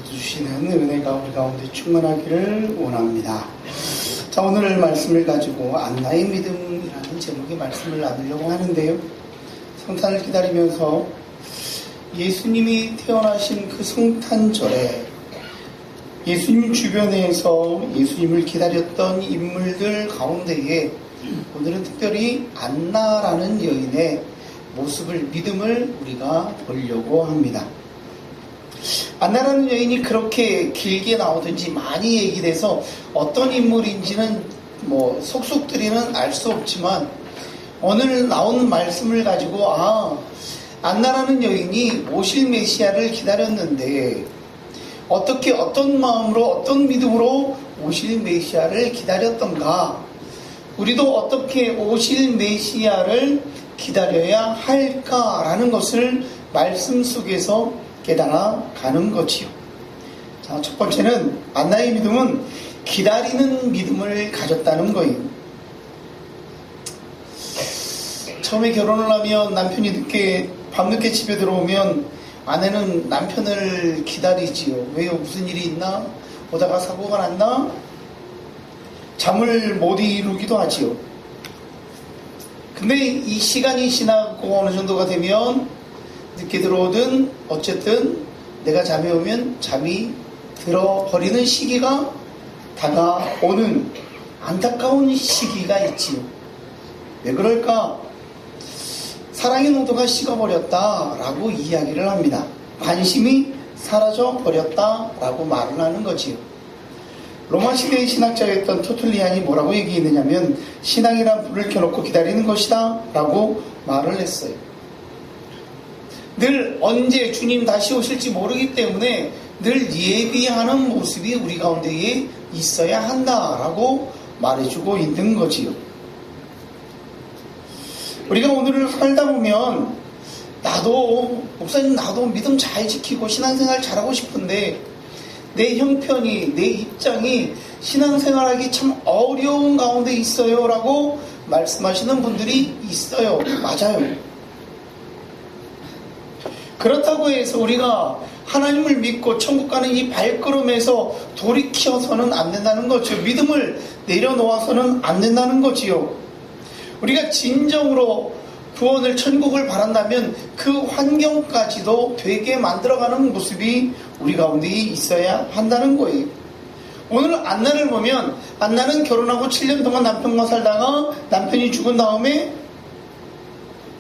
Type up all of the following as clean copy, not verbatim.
주시는 은혜가 우리 가운데 충만하기를 원합니다. 자, 오늘 말씀을 가지고 안나의 믿음이라는 제목의 말씀을 나누려고 하는데요. 성탄을 기다리면서 예수님이 태어나신 그 성탄절에 예수님 주변에서 예수님을 기다렸던 인물들 가운데에 오늘은 특별히 안나라는 여인의 모습을, 믿음을 우리가 보려고 합니다. 안나라는 여인이 그렇게 길게 나오든지 많이 얘기돼서 어떤 인물인지는 속속들이는 알 수 없지만 오늘 나온 말씀을 가지고 안나라는 여인이 오실 메시아를 기다렸는데 어떻게, 어떤 마음으로, 어떤 믿음으로 오실 메시아를 기다렸던가, 우리도 어떻게 오실 메시아를 기다려야 할까라는 것을 말씀 속에서 깨달아 가는 거지요. 자, 첫 번째는 안나의 믿음은 기다리는 믿음을 가졌다는 거예요. 처음에 결혼을 하면 남편이 밤늦게 집에 들어오면 아내는 남편을 기다리지요. 왜요? 무슨 일이 있나? 오다가 사고가 났나? 잠을 못 이루기도 하지요. 근데 이 시간이 지나고 어느 정도가 되면 늦게 들어오든 어쨌든 내가 잠이 오면 잠이 들어버리는 시기가 다가오는 안타까운 시기가 있지요. 왜 그럴까? 사랑의 농도가 식어버렸다라고 이야기를 합니다. 관심이 사라져버렸다라고 말을 하는 거지요. 로마 시대의 신학자였던 토틀리안이 뭐라고 얘기했느냐면 신앙이란 불을 켜놓고 기다리는 것이다 라고 말을 했어요. 늘 언제 주님 다시 오실지 모르기 때문에 늘 예비하는 모습이 우리 가운데에 있어야 한다라고 말해주고 있는 거지요. 우리가 오늘을 살다 보면 목사님 나도 믿음 잘 지키고 신앙생활 잘하고 싶은데 내 형편이, 내 입장이 신앙생활하기 참 어려운 가운데 있어요 라고 말씀하시는 분들이 있어요. 맞아요. 그렇다고 해서 우리가 하나님을 믿고 천국 가는 이 발걸음에서 돌이켜서는 안 된다는 거죠. 믿음을 내려놓아서는 안 된다는 거지요. 우리가 진정으로 구원을, 천국을 바란다면 그 환경까지도 되게 만들어가는 모습이 우리 가운데 있어야 한다는 거예요. 오늘 안나를 보면 안나는 결혼하고 7년 동안 남편과 살다가 남편이 죽은 다음에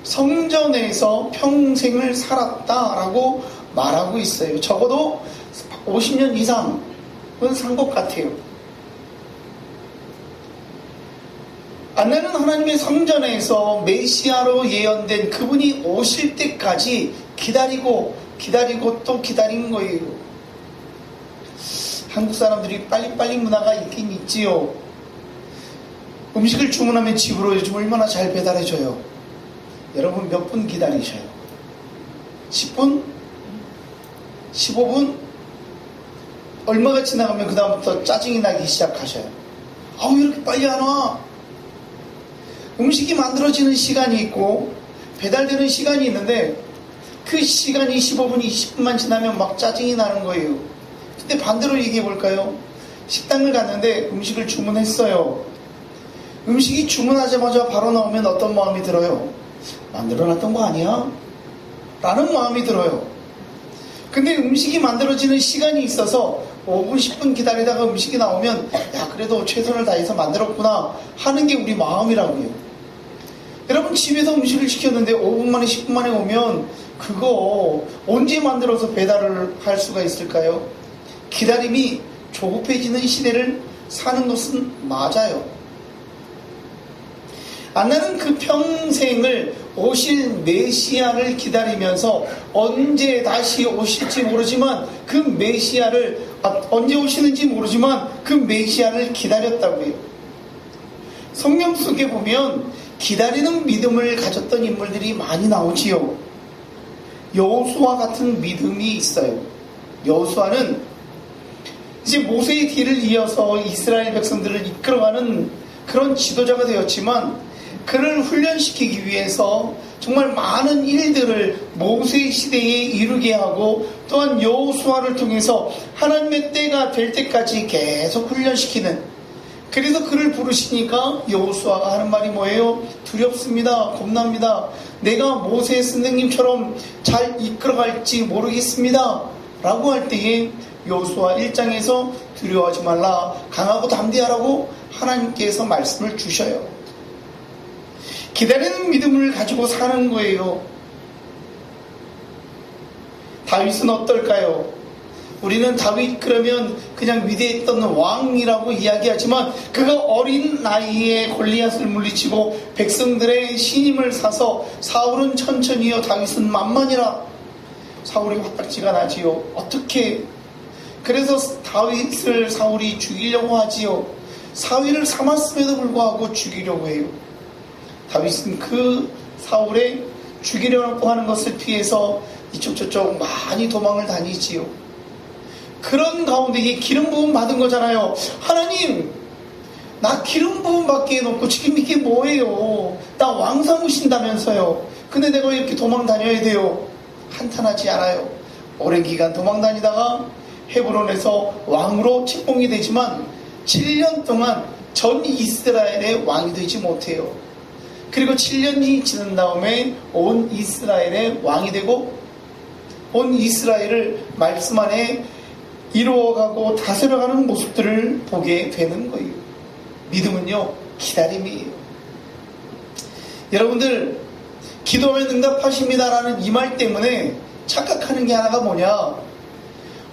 성전에서 평생을 살았다라고 말하고 있어요. 적어도 50년 이상은 산 것 같아요. 안나는 하나님의 성전에서 메시아로 예언된 그분이 오실 때까지 기다리고 또 기다린 거예요. 한국 사람들이 빨리빨리 문화가 있긴 있지요. 음식을 주문하면 집으로 요즘 얼마나 잘 배달해줘요. 여러분 몇 분 기다리셔요? 10분? 15분? 얼마가 지나가면 그 다음부터 짜증이 나기 시작하셔요. 왜 이렇게 빨리 안 와? 음식이 만들어지는 시간이 있고 배달되는 시간이 있는데 그 시간이 15분, 20분만 지나면 막 짜증이 나는 거예요. 근데 반대로 얘기해 볼까요? 식당을 갔는데 음식을 주문했어요. 음식이 주문하자마자 바로 나오면 어떤 마음이 들어요? 만들어놨던 거 아니야? 라는 마음이 들어요. 근데 음식이 만들어지는 시간이 있어서 5분, 10분 기다리다가 음식이 나오면 그래도 최선을 다해서 만들었구나 하는 게 우리 마음이라고요. 여러분 집에서 음식을 시켰는데 5분 만에 10분 만에 오면 그거 언제 만들어서 배달을 할 수가 있을까요? 기다림이 조급해지는 시대를 사는 것은 맞아요. 안나는 그 평생을 오실 메시아를 기다리면서 언제 다시 오실지 모르지만 그 메시아를 언제 오시는지 모르지만 그 메시아를 기다렸다고요. 성경 속에 보면 기다리는 믿음을 가졌던 인물들이 많이 나오지요. 여호수아 같은 믿음이 있어요. 여호수아는 이제 모세의 뒤를 이어서 이스라엘 백성들을 이끌어가는 그런 지도자가 되었지만 그를 훈련시키기 위해서 정말 많은 일들을 모세 시대에 이루게 하고 또한 여호수아를 통해서 하나님의 때가 될 때까지 계속 훈련시키는, 그래서 그를 부르시니까 여호수아가 하는 말이 뭐예요? 두렵습니다. 겁납니다. 내가 모세 선생님처럼 잘 이끌어갈지 모르겠습니다. 라고 할 때에 여호수아 1장에서 두려워하지 말라, 강하고 담대하라고 하나님께서 말씀을 주셔요. 기다리는 믿음을 가지고 사는 거예요. 다윗은 어떨까요? 우리는 다윗 그러면 그냥 위대했던 왕이라고 이야기하지만 그가 어린 나이에 골리앗을 물리치고 백성들의 신임을 사서 사울은 천천히요 다윗은 만만이라, 사울이 화딱지가 나지요. 어떻게? 그래서 다윗을 사울이 죽이려고 하지요. 사위를 삼았음에도 불구하고 죽이려고 해요. 다윗은 그 사울의 죽이려고 하는 것을 피해서 이쪽 저쪽 많이 도망을 다니지요. 그런 가운데 이 기름 부음 받은 거잖아요. 하나님, 나 기름 부음 받게 해놓고 지금 이게 뭐예요? 나 왕 삼으신다면서요. 근데 내가 왜 이렇게 도망 다녀야 돼요? 한탄하지 않아요. 오랜 기간 도망 다니다가 헤브론에서 왕으로 책봉이 되지만 7년 동안 전 이스라엘의 왕이 되지 못해요. 그리고 7년이 지난 다음에 온 이스라엘의 왕이 되고 온 이스라엘을 말씀 안에 이루어가고 다스려가는 모습들을 보게 되는 거예요. 믿음은요, 기다림이에요. 여러분들, 기도하면 응답하십니다라는 이 말 때문에 착각하는 게 하나가 뭐냐?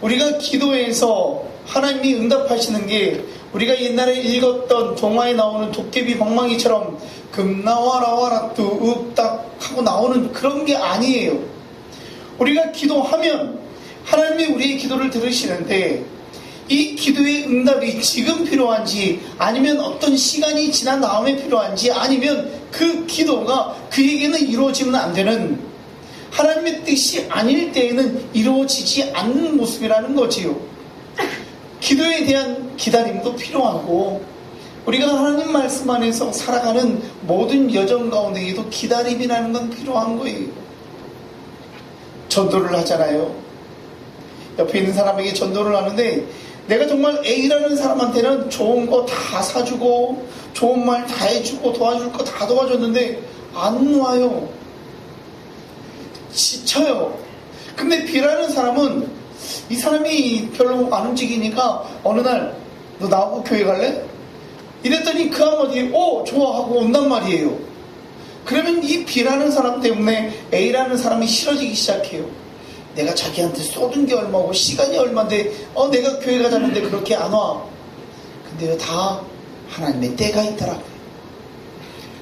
우리가 기도해서 하나님이 응답하시는 게 우리가 옛날에 읽었던 동화에 나오는 도깨비 방망이처럼 금나와라와라 뚝딱 하고 나오는 그런 게 아니에요. 우리가 기도하면 하나님이 우리의 기도를 들으시는데 이 기도의 응답이 지금 필요한지 아니면 어떤 시간이 지난 다음에 필요한지 아니면 그 기도가 그에게는 이루어지면 안 되는, 하나님의 뜻이 아닐 때에는 이루어지지 않는 모습이라는 거지요. 기도에 대한 기다림도 필요하고 우리가 하나님 말씀 안에서 살아가는 모든 여정 가운데에도 기다림이라는 건 필요한 거예요. 전도를 하잖아요. 옆에 있는 사람에게 전도를 하는데 내가 정말 A라는 사람한테는 좋은 거 다 사주고 좋은 말 다 해주고 도와줄 거 다 도와줬는데 안 와요. 지쳐요. 근데 B라는 사람은 이 사람이 별로 안 움직이니까 어느 날 너 나하고 교회 갈래? 이랬더니 그 한마디에 좋아하고 온단 말이에요. 그러면 이 B라는 사람 때문에 A라는 사람이 싫어지기 시작해요. 내가 자기한테 쏟은 게 얼마고 시간이 얼마인데 내가 교회 가자는데 그렇게 안 와. 근데요, 다 하나님의 때가 있더라고요.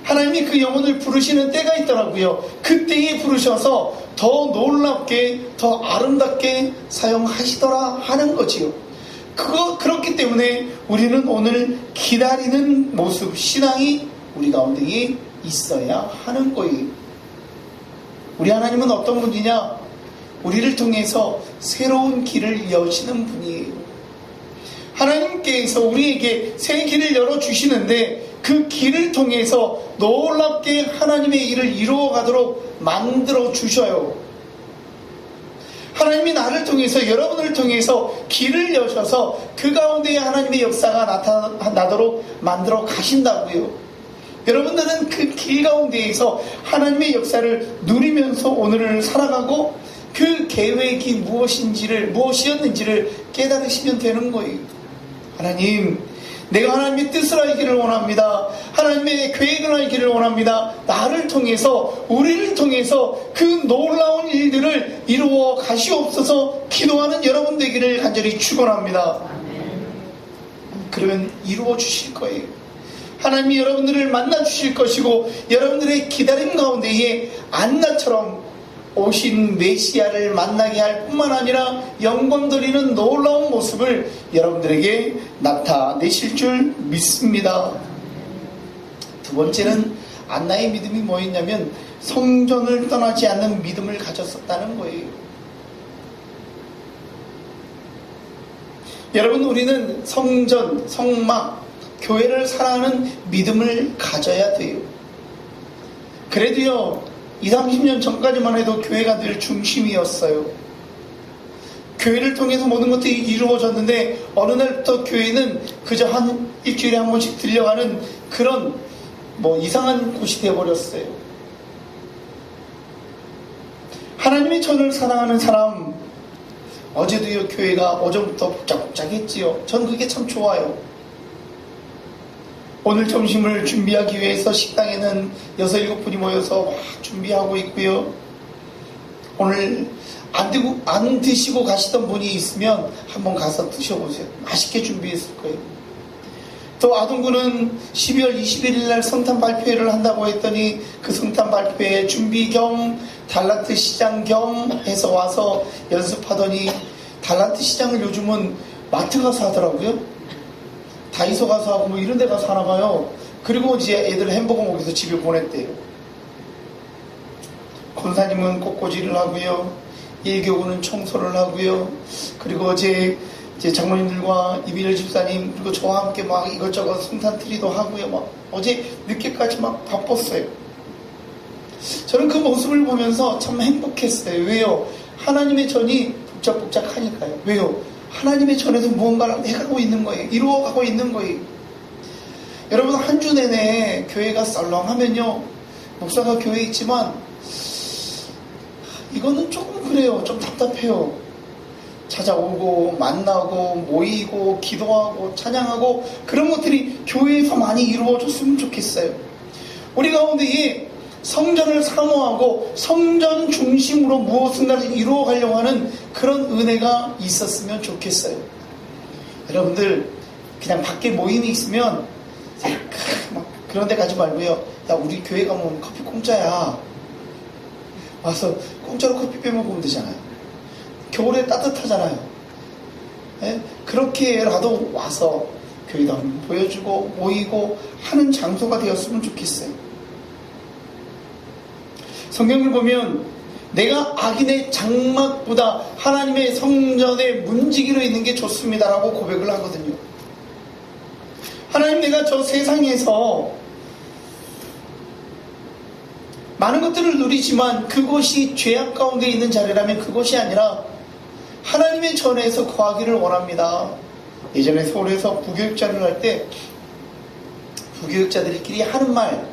하나님이 그 영혼을 부르시는 때가 있더라고요. 그 때에 부르셔서 더 놀랍게 더 아름답게 사용하시더라 하는 거지요. 그렇기 때문에 우리는 오늘 기다리는 모습, 신앙이 우리 가운데에 있어야 하는 거예요. 우리 하나님은 어떤 분이냐? 우리를 통해서 새로운 길을 여시는 분이에요. 하나님께서 우리에게 새 길을 열어주시는데 그 길을 통해서 놀랍게 하나님의 일을 이루어가도록 만들어 주셔요. 하나님이 나를 통해서, 여러분을 통해서 길을 여셔서 그 가운데에 하나님의 역사가 나타나도록 만들어 가신다고요. 여러분들은 그 길 가운데에서 하나님의 역사를 누리면서 오늘을 살아가고 그 계획이 무엇이었는지를 깨달으시면 되는 거예요. 하나님, 내가 하나님의 뜻을 알기를 원합니다. 하나님의 계획을 알기를 원합니다. 나를 통해서, 우리를 통해서 그 놀라운 일들을 이루어 가시옵소서. 기도하는 여러분 되기를 간절히 축원합니다. 그러면 이루어 주실 거예요. 하나님이 여러분들을 만나 주실 것이고 여러분들의 기다림 가운데에 안나처럼 오신 메시아를 만나게 할 뿐만 아니라 영광 돌리는 놀라운 모습을 여러분들에게 나타내실 줄 믿습니다. 두 번째는 안나의 믿음이 뭐였냐면 성전을 떠나지 않는 믿음을 가졌었다는 거예요. 여러분, 우리는 성전, 성막, 교회를 사랑하는 믿음을 가져야 돼요. 그래도요, 20, 30년 전까지만 해도 교회가 늘 중심이었어요. 교회를 통해서 모든 것들이 이루어졌는데 어느 날부터 교회는 그저 일주일에 한 번씩 들려가는 그런 이상한 곳이 되어버렸어요. 하나님의 천을 사랑하는 사람, 어제도요 교회가 오전부터 복작복작했지요. 전 그게 참 좋아요. 오늘 점심을 준비하기 위해서 식당에는 6, 7분이 모여서 막 준비하고 있고요. 오늘 안 드시고 가시던 분이 있으면 한번 가서 드셔보세요. 맛있게 준비했을 거예요. 또 아동구는 12월 21일 날 성탄 발표회를 한다고 했더니 그 성탄 발표회 준비 겸 달란트 시장 겸 해서 와서 연습하더니 달란트 시장을 요즘은 마트 가서 하더라고요. 다이소 가서 하고 이런 데 가서 하나 봐요. 그리고 이제 애들 햄버거 먹여서 집에 보냈대요. 권사님은 꽃꽂이를 하고요. 일교구는 청소를 하고요. 그리고 어제 장모님들과 이비열 집사님 그리고 저와 함께 막 이것저것 성탄트리도 하고요. 막 어제 늦게까지 막 바빴어요. 저는 그 모습을 보면서 참 행복했어요. 왜요? 하나님의 전이 복작복작하니까요. 왜요? 하나님의 전에서 무언가를 해가고 있는 거예요. 이루어가고 있는 거예요. 여러분 한 주 내내 교회가 썰렁하면요. 목사가 교회에 있지만 이거는 조금 그래요. 좀 답답해요. 찾아오고 만나고 모이고 기도하고 찬양하고 그런 것들이 교회에서 많이 이루어졌으면 좋겠어요. 우리 가운데에 성전을 사모하고 성전 중심으로 무엇인가를 이루어가려고 하는 그런 은혜가 있었으면 좋겠어요. 여러분들 그냥 밖에 모임이 있으면 막 그런 데 가지 말고요. 야 우리 교회 가면 커피 공짜야. 와서 공짜로 커피 빼먹으면 되잖아요. 겨울에 따뜻하잖아요. 네? 그렇게라도 와서 교회도 한번 보여주고 모이고 하는 장소가 되었으면 좋겠어요. 성경을 보면 내가 악인의 장막보다 하나님의 성전의 문지기로 있는 게 좋습니다라고 고백을 하거든요. 하나님 내가 저 세상에서 많은 것들을 누리지만 그곳이 죄악 가운데 있는 자리라면 그곳이 아니라 하나님의 전에서 거하기를 원합니다. 예전에 서울에서 부교육자를 할 때 부교육자들끼리 하는 말,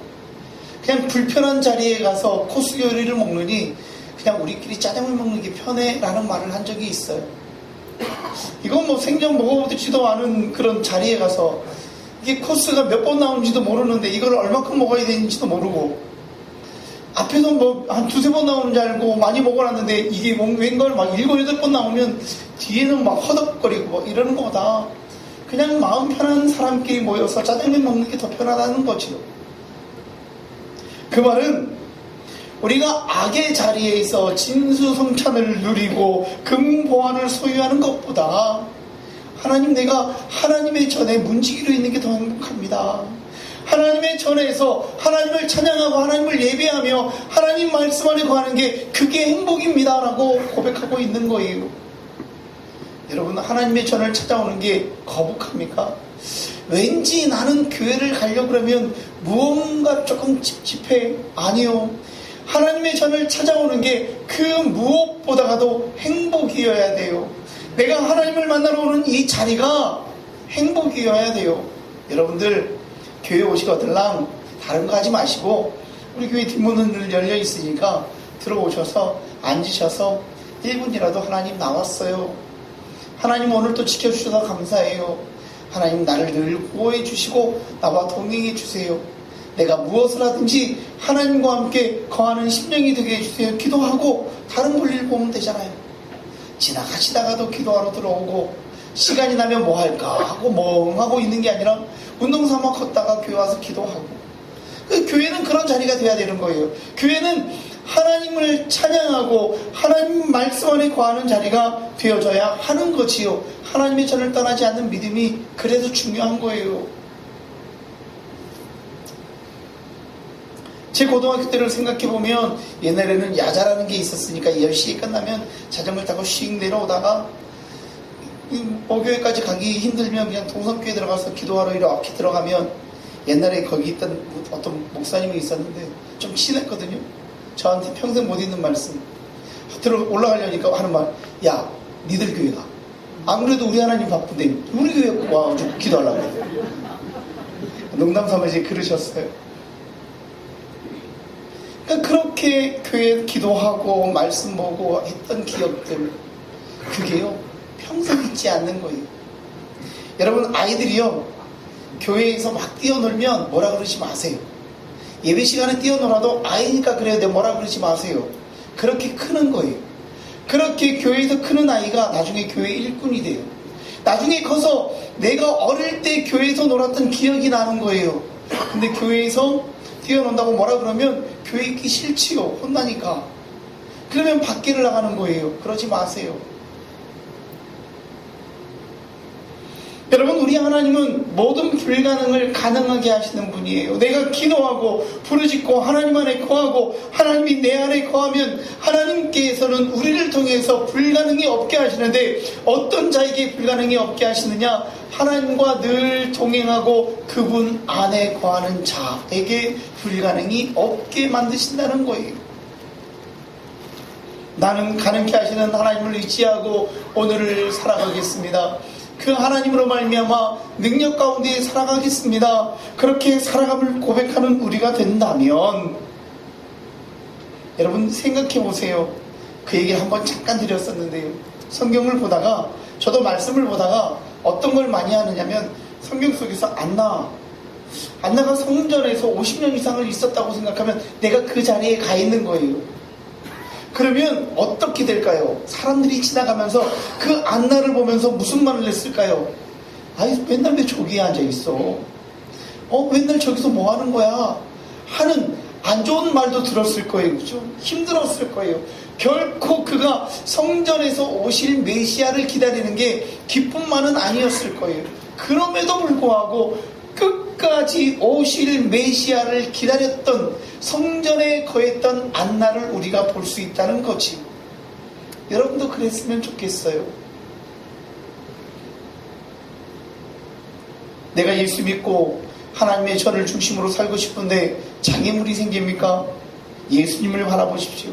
그냥 불편한 자리에 가서 코스 요리를 먹느니 그냥 우리끼리 짜장면 먹는 게 편해 라는 말을 한 적이 있어요. 이건 생전 먹어보지도 않은 그런 자리에 가서 이게 코스가 몇 번 나오는지도 모르는데 이걸 얼마큼 먹어야 되는지도 모르고 앞에서 한 두세 번 나오는 줄 알고 많이 먹어놨는데 이게 웬걸 막 7, 8번 나오면 뒤에는 막 허덕거리고 이러는 것보다 그냥 마음 편한 사람끼리 모여서 짜장면 먹는 게 더 편하다는 거죠. 그 말은 우리가 악의 자리에서 진수성찬을 누리고 금보화를 소유하는 것보다 하나님 내가 하나님의 전에 문지기로 있는 게 더 행복합니다. 하나님의 전에서 하나님을 찬양하고 하나님을 예배하며 하나님 말씀 안에 거하는 게 그게 행복입니다 라고 고백하고 있는 거예요. 여러분 하나님의 전을 찾아오는 게 거북합니까? 왠지 나는 교회를 가려고 그러면 무언가 조금 찝찝해. 아니요. 하나님의 전을 찾아오는 게 그 무엇보다도 행복이어야 돼요. 내가 하나님을 만나러 오는 이 자리가 행복이어야 돼요. 여러분들 교회 오시거들랑 다른 거 하지 마시고 우리 교회 뒷문은 늘 열려 있으니까 들어오셔서 앉으셔서 1분이라도 하나님 나왔어요. 하나님 오늘 또 지켜주셔서 감사해요. 하나님 나를 늘 보호해 주시고 나와 동행해 주세요. 내가 무엇을 하든지 하나님과 함께 거하는 심령이 되게 해주세요. 기도하고 다른 볼일 보면 되잖아요. 지나가시다가도 기도하러 들어오고 시간이 나면 뭐 할까 하고 멍하고 있는 게 아니라 운동 삼아 걷다가 교회 와서 기도하고. 교회는 그런 자리가 돼야 되는 거예요. 교회는 하나님을 찬양하고 하나님 말씀 안에 거하는 자리가 되어져야 하는 거지요. 하나님의 전을 떠나지 않는 믿음이 그래서 중요한 거예요. 제 고등학교 때를 생각해보면 옛날에는 야자라는 게 있었으니까 10시에 끝나면 자전거 타고 씩 내려오다가 목요일까지 가기 힘들면 그냥 동성교회 들어가서 기도하러 이렇게 들어가면 옛날에 거기 있던 어떤 목사님이 있었는데 좀 친했거든요. 저한테 평생 못 잊는 말씀. 올라가려니까 하는 말, 야, 니들 교회 가. 아무래도 우리 하나님 바쁜데 우리 교회 와가지고 기도하려고 해요. 농담 삼아 이제 그러셨어요. 그러니까 그렇게 교회 기도하고 말씀 보고 했던 기억들, 그게요 평생 잊지 않는 거예요. 여러분, 아이들이요 교회에서 막 뛰어놀면 뭐라 그러지 마세요. 예배 시간에 뛰어놀아도 아이니까 그래야 돼 뭐라 그러지 마세요. 그렇게 크는 거예요. 그렇게 교회에서 크는 아이가 나중에 교회 일꾼이 돼요. 나중에 커서 내가 어릴 때 교회에서 놀았던 기억이 나는 거예요. 근데 교회에서 뛰어논다고 뭐라 그러면 교회 있기 싫지요. 혼나니까. 그러면 밖에를 나가는 거예요. 그러지 마세요. 여러분, 우리 하나님은 모든 불가능을 가능하게 하시는 분이에요. 내가 기도하고 부르짖고 하나님 안에 거하고 하나님이 내 안에 거하면 하나님께서는 우리를 통해서 불가능이 없게 하시는데, 어떤 자에게 불가능이 없게 하시느냐? 하나님과 늘 동행하고 그분 안에 거하는 자에게 불가능이 없게 만드신다는 거예요. 나는 가능케 하시는 하나님을 의지하고 오늘을 살아가겠습니다. 그 하나님으로 말미암아 능력 가운데 살아가겠습니다. 그렇게 살아감을 고백하는 우리가 된다면, 여러분 생각해 보세요. 그 얘기를 한번 잠깐 드렸었는데요. 성경을 보다가, 저도 말씀을 보다가 어떤 걸 많이 하느냐면, 성경 속에서 안나가 성전에서 50년 이상을 있었다고 생각하면 내가 그 자리에 가 있는 거예요. 그러면 어떻게 될까요? 사람들이 지나가면서 그 안나를 보면서 무슨 말을 했을까요? 아이, 맨날 왜 저기에 앉아있어? 맨날 저기서 뭐 하는 거야? 하는 안 좋은 말도 들었을 거예요. 그죠? 힘들었을 거예요. 결코 그가 성전에서 오실 메시아를 기다리는 게 기쁨만은 아니었을 거예요. 그럼에도 불구하고 끝까지 오실 메시아를 기다렸던, 성전에 거했던 안나를 우리가 볼 수 있다는 거지. 여러분도 그랬으면 좋겠어요. 내가 예수 믿고 하나님의 전을 중심으로 살고 싶은데 장애물이 생깁니까? 예수님을 바라보십시오.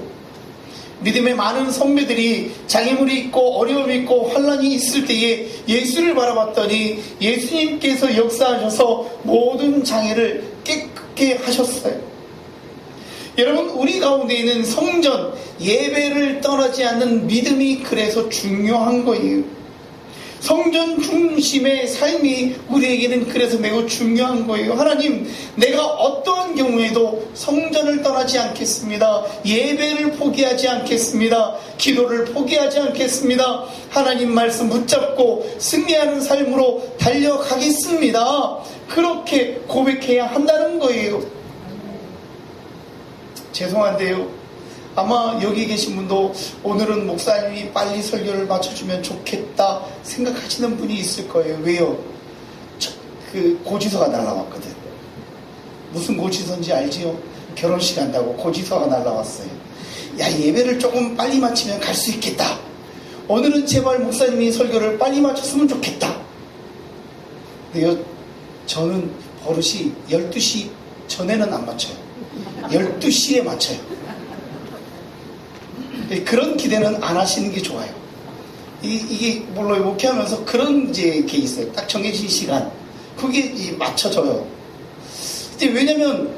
믿음의 많은 선배들이 장애물이 있고 어려움이 있고 환난이 있을 때에 예수를 바라봤더니 예수님께서 역사하셔서 모든 장애를 깨끗게 하셨어요. 여러분, 우리 가운데 있는 성전, 예배를 떠나지 않는 믿음이 그래서 중요한 거예요. 성전 중심의 삶이 우리에게는 그래서 매우 중요한 거예요. 하나님, 내가 어떠한 경우에도 성전을 떠나지 않겠습니다. 예배를 포기하지 않겠습니다. 기도를 포기하지 않겠습니다. 하나님 말씀 붙잡고 승리하는 삶으로 달려가겠습니다. 그렇게 고백해야 한다는 거예요. 죄송한데요, 아마 여기 계신 분도 오늘은 목사님이 빨리 설교를 마쳐주면 좋겠다 생각하시는 분이 있을 거예요. 왜요? 그 고지서가 날라왔거든. 무슨 고지서인지 알지요? 결혼식 한다고 고지서가 날라왔어요. 야, 예배를 조금 빨리 마치면 갈 수 있겠다. 오늘은 제발 목사님이 설교를 빨리 마쳤으면 좋겠다. 근데요, 저는 버릇이 12시 전에는 안 맞춰요. 12시에 맞춰요. 그런 기대는 안 하시는 게 좋아요. 이게 물론 목회하면서 그런 이제 게 있어요. 딱 정해진 시간, 그게 맞춰져요. 근데 왜냐면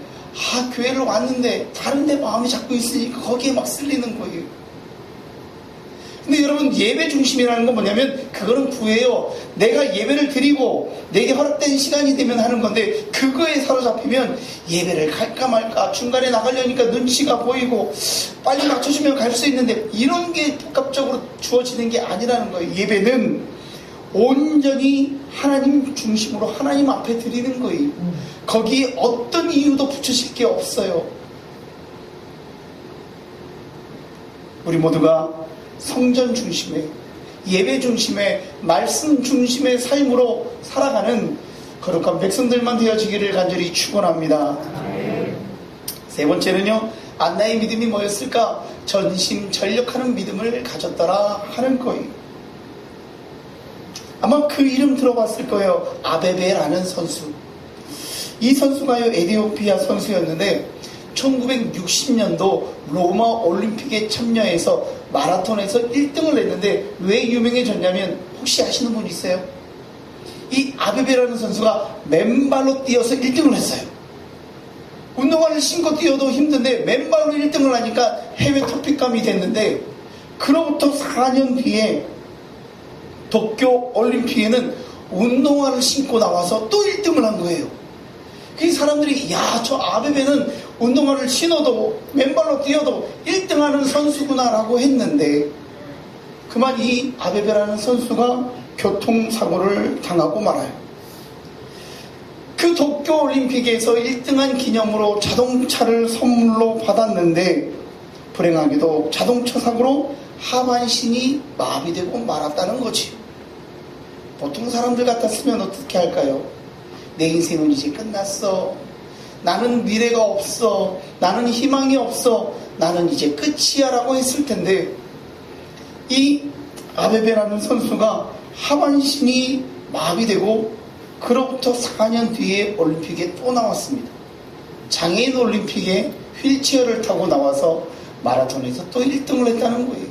교회를 왔는데 다른 데 마음이 자꾸 있으니까 거기에 막 쓸리는 거예요. 근데 여러분, 예배 중심이라는 건 뭐냐면 그거는 구해요. 내가 예배를 드리고 내게 허락된 시간이 되면 하는 건데, 그거에 사로잡히면 예배를 갈까 말까, 중간에 나가려니까 눈치가 보이고 빨리 맞춰주면 갈 수 있는데, 이런 게 복합적으로 주어지는 게 아니라는 거예요. 예배는 온전히 하나님 중심으로 하나님 앞에 드리는 거예요. 거기에 어떤 이유도 붙여질 게 없어요. 우리 모두가 성전 중심의, 예배 중심의, 말씀 중심의 삶으로 살아가는 거룩한 백성들만 되어지기를 간절히 축원합니다. 세 번째는요, 안나의 믿음이 뭐였을까? 전심전력하는 믿음을 가졌더라 하는 거예요. 아마 그 이름 들어봤을 거예요. 아베베라는 선수. 이 선수가요, 에티오피아 선수였는데 1960년도 로마 올림픽에 참여해서 마라톤에서 1등을 했는데 왜 유명해졌냐면 혹시 아시는 분 있어요? 이 아베베라는 선수가 맨발로 뛰어서 1등을 했어요. 운동화를 신고 뛰어도 힘든데 맨발로 1등을 하니까 해외 토픽감이 됐는데, 그로부터 4년 뒤에 도쿄 올림픽에는 운동화를 신고 나와서 또 1등을 한 거예요. 그 사람들이 야, 저 아베베는 운동화를 신어도 맨발로 뛰어도 1등하는 선수구나 라고 했는데, 그만 이 아베베라는 선수가 교통사고를 당하고 말아요. 그 도쿄올림픽에서 1등한 기념으로 자동차를 선물로 받았는데 불행하게도 자동차 사고로 하반신이 마비되고 말았다는 거지. 보통 사람들 같았으면 어떻게 할까요? 내 인생은 이제 끝났어. 나는 미래가 없어. 나는 희망이 없어. 나는 이제 끝이야 라고 했을 텐데, 이 아베베라는 선수가 하반신이 마비되고 그로부터 4년 뒤에 올림픽에 또 나왔습니다. 장애인 올림픽에 휠체어를 타고 나와서 마라톤에서 또 1등을 했다는 거예요.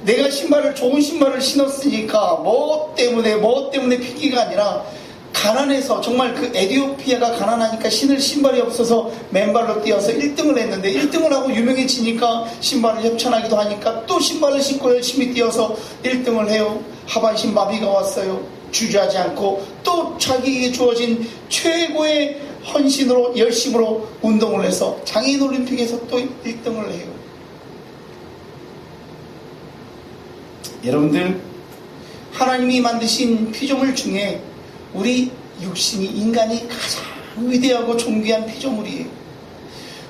내가 좋은 신발을 신었으니까 뭐 때문에 핑계가 아니라, 가난해서, 정말 그 에티오피아가 가난하니까 신을 신발이 없어서 맨발로 뛰어서 1등을 했는데, 1등을 하고 유명해지니까 신발을 협찬하기도 하니까 또 신발을 신고 열심히 뛰어서 1등을 해요. 하반신 마비가 왔어요. 주저하지 않고 또 자기에게 주어진 최고의 헌신으로, 열심으로 운동을 해서 장애인 올림픽에서 또 1등을 해요. 여러분들, 하나님이 만드신 피조물 중에 우리 육신이, 인간이 가장 위대하고 존귀한 피조물이에요.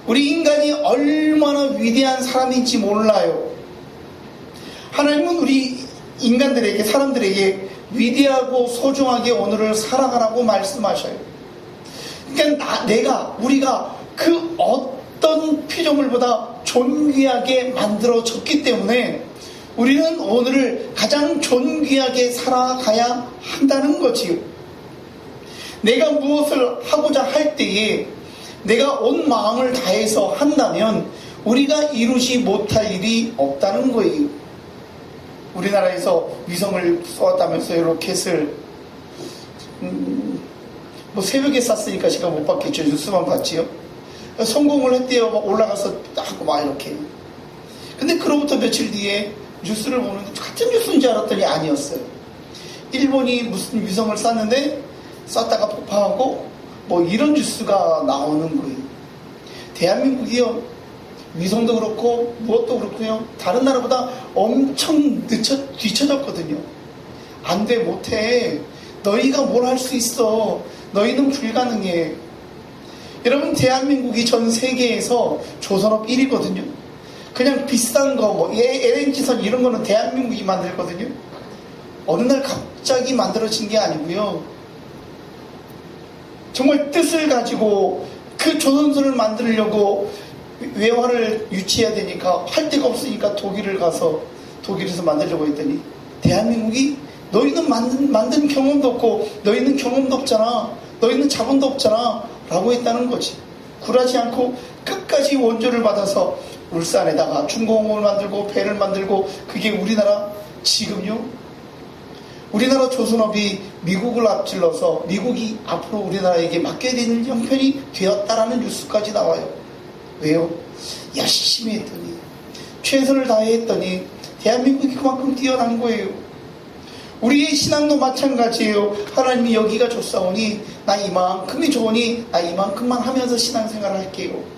우리 인간이 얼마나 위대한 사람인지 몰라요. 하나님은 우리 인간들에게, 사람들에게 위대하고 소중하게 오늘을 살아가라고 말씀하셔요. 그러니까 우리가 그 어떤 피조물보다 존귀하게 만들어졌기 때문에 우리는 오늘을 가장 존귀하게 살아가야 한다는 거지요. 내가 무엇을 하고자 할 때에 내가 온 마음을 다해서 한다면 우리가 이루지 못할 일이 없다는 거예요. 우리나라에서 위성을 쏘았다면서요. 로켓을 뭐 새벽에 쐈으니까 제가 못 봤겠죠. 뉴스만 봤지요. 성공을 했대요. 막 올라가서 하고 막 이렇게. 근데 그로부터 며칠 뒤에 뉴스를 보는데 같은 뉴스인 줄 알았더니 아니었어요. 일본이 무슨 위성을 쐈는데 쐈다가 폭파하고 뭐 이런 뉴스가 나오는 거예요. 대한민국이요, 위성도 그렇고 무엇도 그렇고요, 다른 나라보다 엄청 뒤쳐졌거든요. 안 돼, 못해. 너희가 뭘 할 수 있어. 너희는 불가능해. 여러분, 대한민국이 전 세계에서 조선업 1위거든요. 그냥 비싼 거, 뭐 LNG선 이런 거는 대한민국이 만들거든요. 어느 날 갑자기 만들어진 게 아니고요, 정말 뜻을 가지고 그 조선소를 만들려고 외화를 유치해야 되니까 할 데가 없으니까 독일을 가서 독일에서 만들려고 했더니 대한민국이 너희는 만든 경험도 없고 너희는 경험도 없잖아, 너희는 자본도 없잖아 라고 했다는 거지. 굴하지 않고 끝까지 원조를 받아서 울산에다가 중공업을 만들고 배를 만들고, 그게 우리나라 지금요, 우리나라 조선업이 미국을 앞질러서 미국이 앞으로 우리나라에게 맡겨야 되는 형편이 되었다라는 뉴스까지 나와요. 왜요? 열심히 했더니, 최선을 다해 했더니 대한민국이 그만큼 뛰어난 거예요. 우리의 신앙도 마찬가지예요. 하나님이 여기가 좋사오니 나 이만큼이 좋으니 나 이만큼만 하면서 신앙생활을 할게요.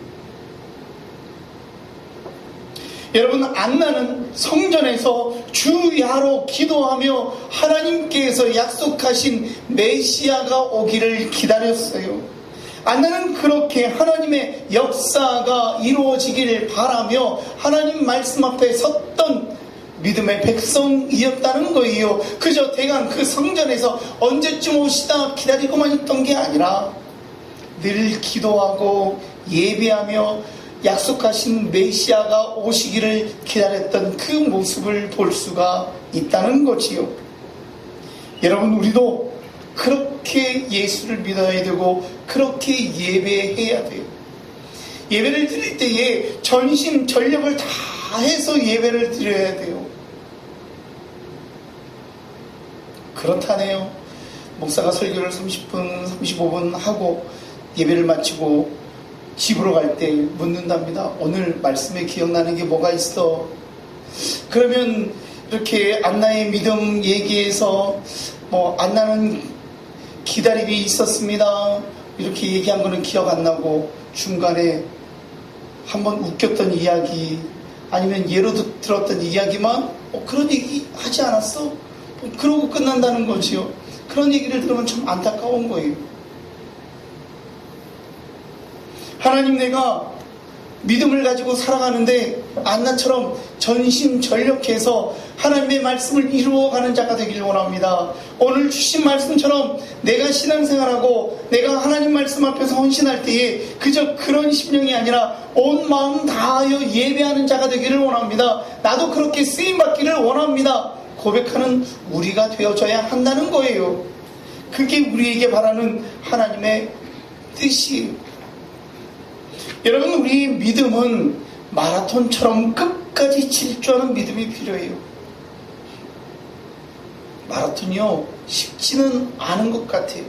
여러분, 안나는 성전에서 주야로 기도하며 하나님께서 약속하신 메시아가 오기를 기다렸어요. 안나는 그렇게 하나님의 역사가 이루어지기를 바라며 하나님 말씀 앞에 섰던 믿음의 백성이었다는 거예요. 그저 대강 그 성전에서 언제쯤 오시다 기다리고만 있던 게 아니라 늘 기도하고 예배하며 약속하신 메시아가 오시기를 기다렸던 그 모습을 볼 수가 있다는 거지요. 여러분, 우리도 그렇게 예수를 믿어야 되고 그렇게 예배해야 돼요. 예배를 드릴 때에 전심 전력을 다해서 예배를 드려야 돼요. 그렇다네요. 목사가 설교를 30분, 35분 하고 예배를 마치고 집으로 갈 때 묻는답니다. 오늘 말씀에 기억나는 게 뭐가 있어? 그러면 이렇게 안나의 믿음 얘기해서 안나는 기다림이 있었습니다. 이렇게 얘기한 거는 기억 안 나고 중간에 한번 웃겼던 이야기 아니면 예로 들었던 이야기만 그런 얘기 하지 않았어? 그러고 끝난다는 거지요. 그런 얘기를 들으면 참 안타까운 거예요. 하나님, 내가 믿음을 가지고 살아가는데 안나처럼 전심전력해서 하나님의 말씀을 이루어가는 자가 되길 원합니다. 오늘 주신 말씀처럼 내가 신앙생활하고 내가 하나님 말씀 앞에서 헌신할 때에 그저 그런 심령이 아니라 온 마음 다하여 예배하는 자가 되기를 원합니다. 나도 그렇게 쓰임받기를 원합니다. 고백하는 우리가 되어져야 한다는 거예요. 그게 우리에게 바라는 하나님의 뜻이에요. 여러분, 우리 믿음은 마라톤처럼 끝까지 질주하는 믿음이 필요해요. 마라톤이요, 쉽지는 않은 것 같아요.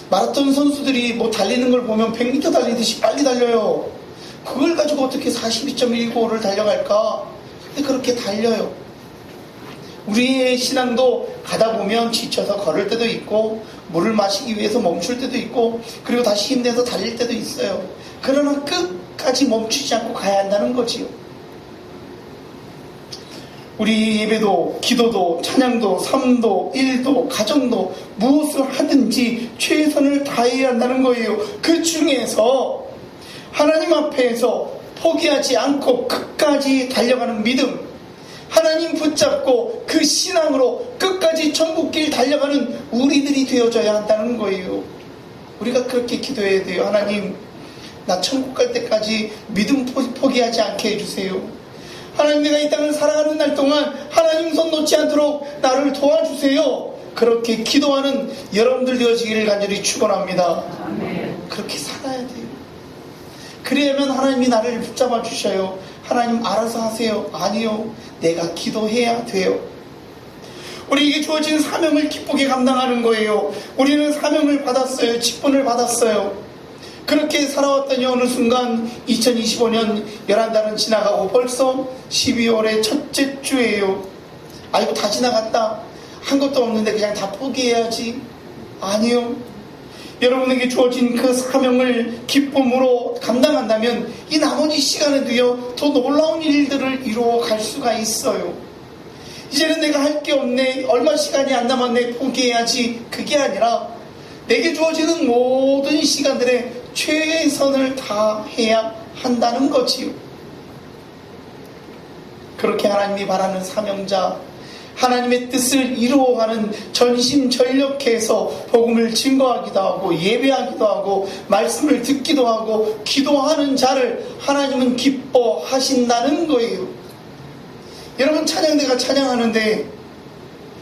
마라톤 선수들이 달리는 걸 보면 100m 달리듯이 빨리 달려요. 그걸 가지고 어떻게 42.195를 달려갈까? 근데 그렇게 달려요. 우리의 신앙도 가다 보면 지쳐서 걸을 때도 있고 물을 마시기 위해서 멈출 때도 있고 그리고 다시 힘내서 달릴 때도 있어요. 그러나 끝까지 멈추지 않고 가야 한다는 거지요. 우리 예배도 기도도 찬양도 삶도 일도 가정도 무엇을 하든지 최선을 다해야 한다는 거예요. 그 중에서 하나님 앞에서 포기하지 않고 끝까지 달려가는 믿음, 하나님 붙잡고 그 신앙으로 끝까지 천국길 달려가는 우리들이 되어져야 한다는 거예요. 우리가 그렇게 기도해야 돼요. 하나님, 나 천국 갈 때까지 믿음 포기하지 않게 해주세요. 하나님, 내가 이 땅을 살아가는 날 동안 하나님 손 놓지 않도록 나를 도와주세요. 그렇게 기도하는 여러분들 되어지기를 간절히 축원합니다. 그렇게 살아야 돼요. 그래야만 하나님이 나를 붙잡아 주셔요. 하나님 알아서 하세요. 아니요, 내가 기도해야 돼요. 우리에게 주어진 사명을 기쁘게 감당하는 거예요. 우리는 사명을 받았어요. 직분을 받았어요. 그렇게 살아왔더니 어느 순간 2025년 11달은 지나가고 벌써 12월의 첫째 주예요. 아이고, 다 지나갔다. 한 것도 없는데 그냥 다 포기해야지. 아니요. 여러분에게 주어진 그 사명을 기쁨으로 감당한다면 이 나머지 시간에도요, 더 놀라운 일들을 이루어 갈 수가 있어요. 이제는 내가 할 게 없네, 얼마 시간이 안 남았네, 포기해야지. 그게 아니라 내게 주어지는 모든 시간들에 최선을 다해야 한다는 거지요. 그렇게 하나님이 바라는 사명자, 하나님의 뜻을 이루어가는 전심전력해서 복음을 증거하기도 하고 예배하기도 하고 말씀을 듣기도 하고 기도하는 자를 하나님은 기뻐하신다는 거예요. 여러분, 찬양대가 찬양하는데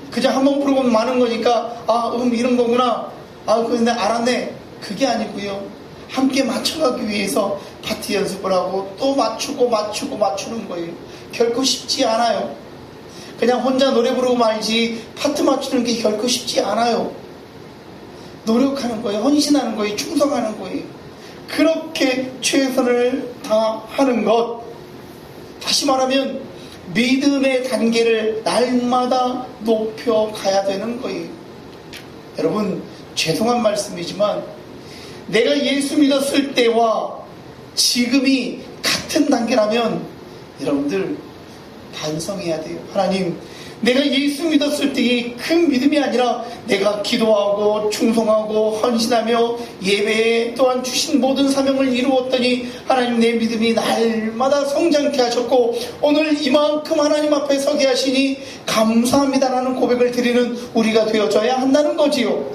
그냥 한번 부르고 마는 거니까 이런 거구나, 근데 알았네, 그게 아니고요. 함께 맞춰가기 위해서 파트 연습을 하고 또 맞추는 거예요. 결코 쉽지 않아요. 그냥 혼자 노래 부르고 말지 파트 맞추는 게 결코 쉽지 않아요. 노력하는 거예요. 헌신하는 거예요. 충성하는 거예요. 그렇게 최선을 다하는 것, 다시 말하면 믿음의 단계를 날마다 높여가야 되는 거예요. 여러분, 죄송한 말씀이지만 내가 예수 믿었을 때와 지금이 같은 단계라면 여러분들 반성해야 돼요. 하나님, 내가 예수 믿었을 때의 큰 믿음이 아니라 내가 기도하고 충성하고 헌신하며 예배에 또한 주신 모든 사명을 이루었더니 하나님, 내 믿음이 날마다 성장케 하셨고 오늘 이만큼 하나님 앞에 서게 하시니 감사합니다라는 고백을 드리는 우리가 되어져야 한다는 거지요.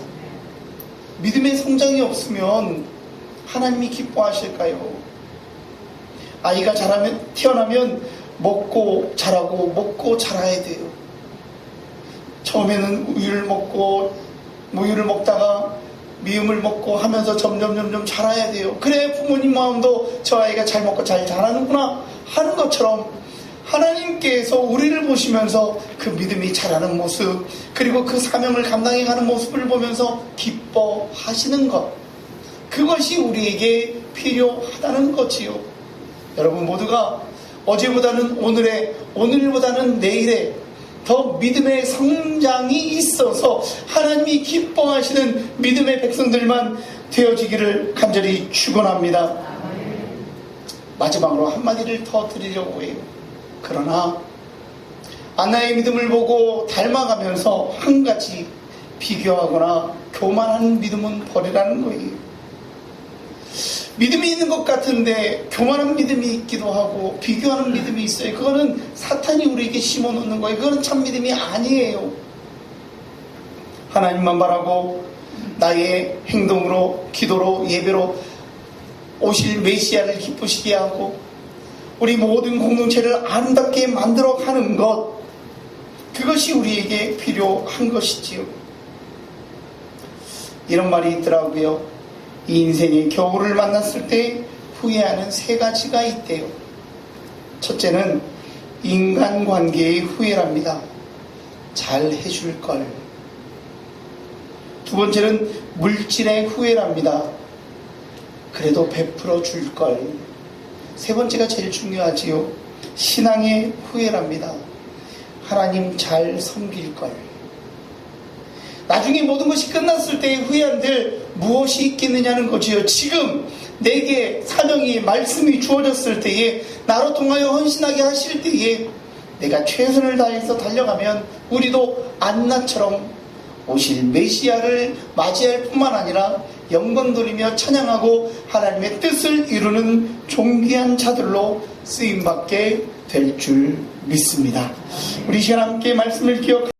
믿음의 성장이 없으면 하나님이 기뻐하실까요? 아이가 태어나면 먹고 자라고 먹고 자라야 돼요. 처음에는 우유를 먹고 모유를 먹다가 미음을 먹고 하면서 점점 자라야 돼요. 그래 부모님 마음도 저 아이가 잘 먹고 잘 자라는구나 하는 것처럼 하나님께서 우리를 보시면서 그 믿음이 자라는 모습, 그리고 그 사명을 감당해가는 모습을 보면서 기뻐하시는 것, 그것이 우리에게 필요하다는 거지요. 여러분 모두가 어제보다는 오늘보다는 내일에 더 믿음의 성장이 있어서 하나님이 기뻐하시는 믿음의 백성들만 되어지기를 간절히 축원합니다. 마지막으로 한마디를 더 드리려고 해요. 그러나 안나의 믿음을 보고 닮아가면서 한 가지 비교하거나 교만한 믿음은 버리라는 거예요. 믿음이 있는 것 같은데 교만한 믿음이 있기도 하고 비교하는 믿음이 있어요. 그거는 사탄이 우리에게 심어놓는 거예요. 그거는 참 믿음이 아니에요. 하나님만 바라고 나의 행동으로, 기도로, 예배로 오실 메시아를 기쁘시게 하고 우리 모든 공동체를 아름답게 만들어가는 것, 그것이 우리에게 필요한 것이지요. 이런 말이 있더라고요. 이 인생의 겨울을 만났을 때 후회하는 세 가지가 있대요. 첫째는 인간관계의 후회랍니다. 잘 해줄 걸. 두 번째는 물질의 후회랍니다. 그래도 베풀어 줄 걸. 세 번째가 제일 중요하지요. 신앙의 후회랍니다. 하나님 잘 섬길 걸. 나중에 모든 것이 끝났을 때 후회한들 무엇이 있겠느냐는 거지요. 지금 내게 사명이, 말씀이 주어졌을 때에, 나로 통하여 헌신하게 하실 때에 내가 최선을 다해서 달려가면 우리도 안나처럼 오실 메시아를 맞이할 뿐만 아니라 영광 돌리며 찬양하고 하나님의 뜻을 이루는 존귀한 자들로 쓰임받게 될 줄 믿습니다. 우리 시간 함께 말씀을 기억하고